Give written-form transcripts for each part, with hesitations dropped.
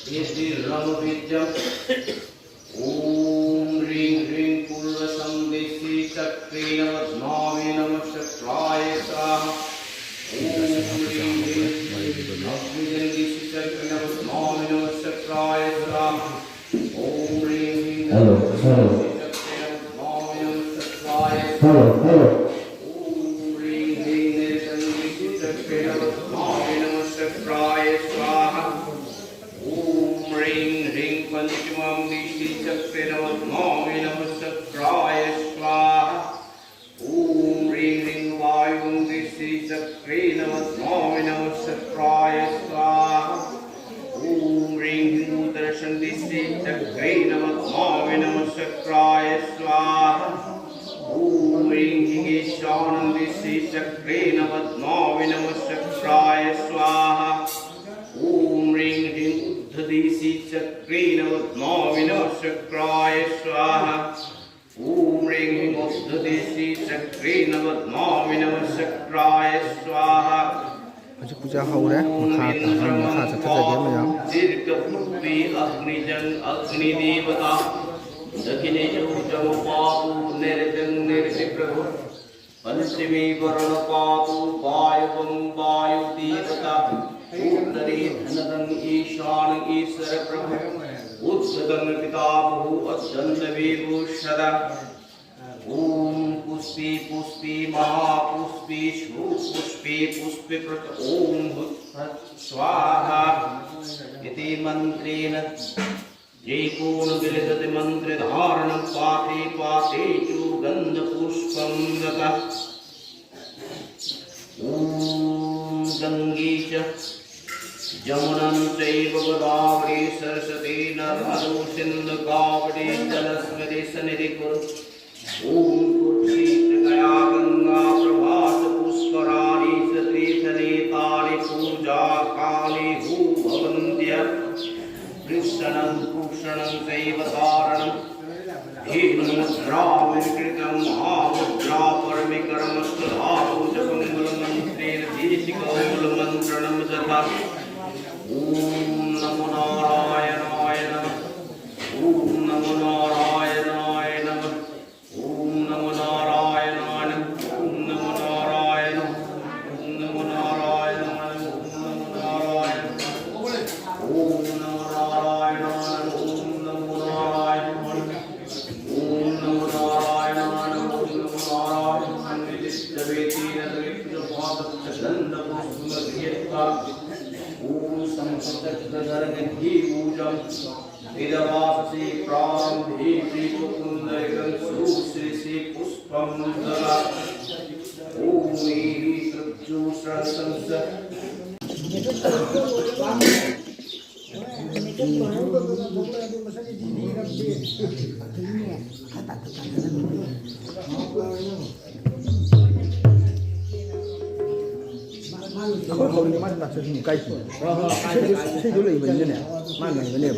इति रमविद्यम ओम ह्रीं ह्रीं पूर्वसंदेशी चक्रे नमः नमः चक्राय स्वाहा ओम ह्रीं ह्रीं अग्निजंदिशी चक्रे नमः चक्राय स्वाहा ओम ह्रीं ह्रीं चक्रे नमः चक्राय स्वाहा ओम ह्रीं ह्रीं निर्जंदिशी चक्रे नमः चक्राय स्वाहा ओम ह्रीं ह्रीं पंचमं दिशि चक्रे नमः चक्राय स्वाहा ओम ह्रीं ह्रीं वायुं दिशि चक्रे नमः चक्राय स्वाहा ओम ह्रीं ह्रीं उदर्शन दिशि चक्रे नमः चक्राय स्वाहा ओम ह्रीं ह्रीं ईशानं दिशि चक्रे नमः चक्राय स्वाहा ओम ह्रीं ह्रीं उद्धदिशि चक्रे नमः चक्राय स्वाहा ओम ह्रीं ह्रीं उद्धदिशि चक्रे नमः चक्राय स्वाहा Hãy subscribe cho kênh Ghiền Mì Gõ để không bỏ lỡ दीर्घपृथ्वी अग्निजन अग्निदेवता दक्षिणेशोचम पातु निर्जन निर्जिप्रभु पंचमी वर्ण पातु वायुवं वायुदेवता उत्तरे धनदं ईशान ईश्वर प्रभु उच्चतम पितामहु अत्यन्तवेगो सदा ओम पुष्पे पुष्पे महापुष्पे पुष्पे पुष्पे ओम स्वाहा इति मंत्रेण जेकोन विलसति मंत्र धारणं पाते पाते चु गंध पुष्पं दता ओम गंगे च जमुनं चैव गोदावरी सरस्वती नर्मदो सिन्धु कावेरी जलस्मिन् सन्निधि कुरु ओम कुक्षित गया गंगा प्रभात पुष्कराणि तीर्थनेतानि पूजा काले भू भवन्त्य कृष्णं भूषणं चैव तारणं धेनुमुद्रा विकृतं महामुद्रा परमिकरमस्तु धातु जपमूलमन्त्रेण देशिकमूलमन्त्रणं तथा ओम नमो नारायणाय नमः ओम नमो नारायणाय नमः ओम नमो नारायणाय ओम नमो नारायण ओम नमो नारायणाय ओम नमो नारायण ओम नमो नारायण ओम नमो नारायण ओम नमो नारायण नित्यवेति नदविप्तपादचन्दपुष्पमध्येता ओम संसप्तचक्रधरनिधि पूजं वेदवासी प्रारंभे श्रीमुकुन्दं सुश्री पुष्पं ददा ओम ईश्वरसंस Không có những mắt đặt cho những cây. Thế chỗ này mình như này, mang này vấn đề.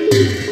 Oh